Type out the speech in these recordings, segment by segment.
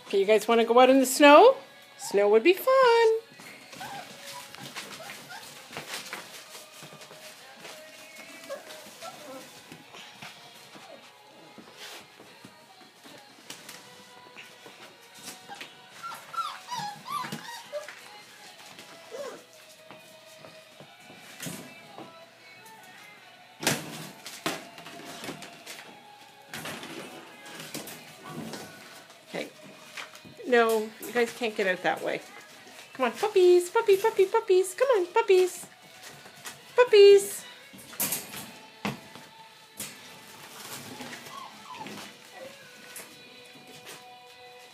Okay, you guys want to go out in the snow? Snow would be fun. Okay. No, you guys can't get out that way. Come on, puppies, puppies. Come on, puppies. Puppies.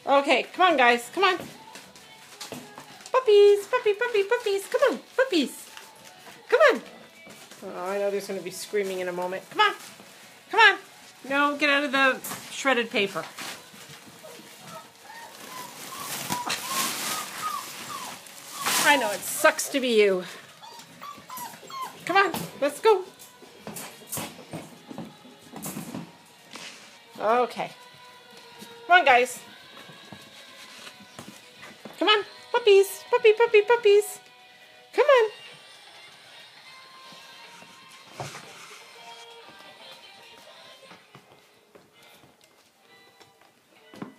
Okay, come on, guys. Come on. Puppies, puppies. Come on, puppies. Come on. Oh, I know there's going to be screaming in a moment. Come on. Come on. No, get out of the shredded paper. I know, it sucks to be you. Come on, let's go. Okay. Come on, guys. Come on, puppies, puppies. Come on.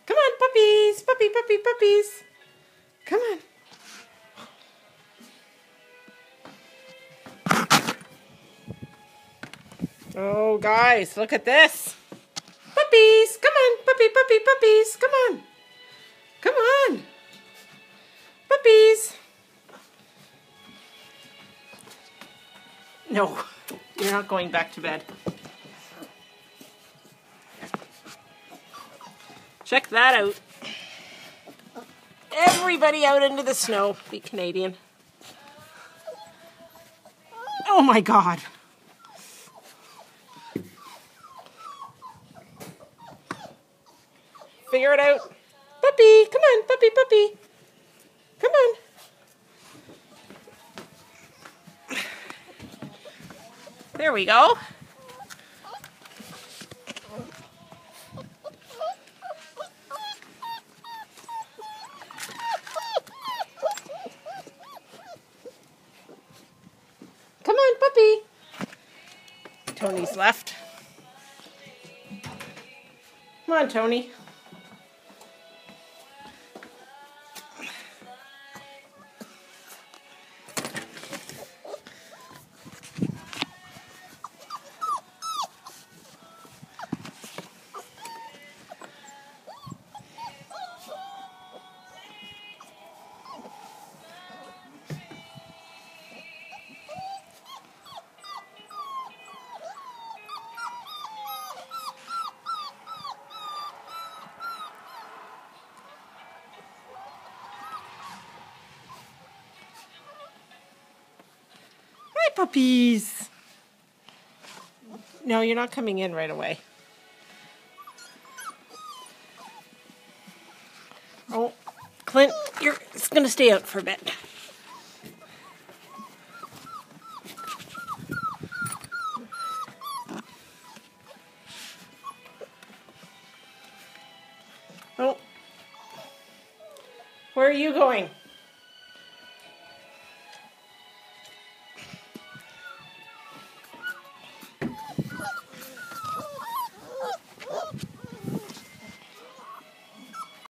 Come on, puppies, puppies. Come on. Oh, guys, look at this. Puppies, come on, puppies, come on. Come on. Puppies. No, you're not going back to bed. Check that out. Everybody out into the snow. Be Canadian. Oh my God. Figure it out. Puppy, come on, puppy. Come on. There we go. Come on, puppy. Tony's left. Come on, Tony. Hi, puppies. No, you're not coming in right away. Oh, Clint, you're going to stay out for a bit. Oh, where are you going?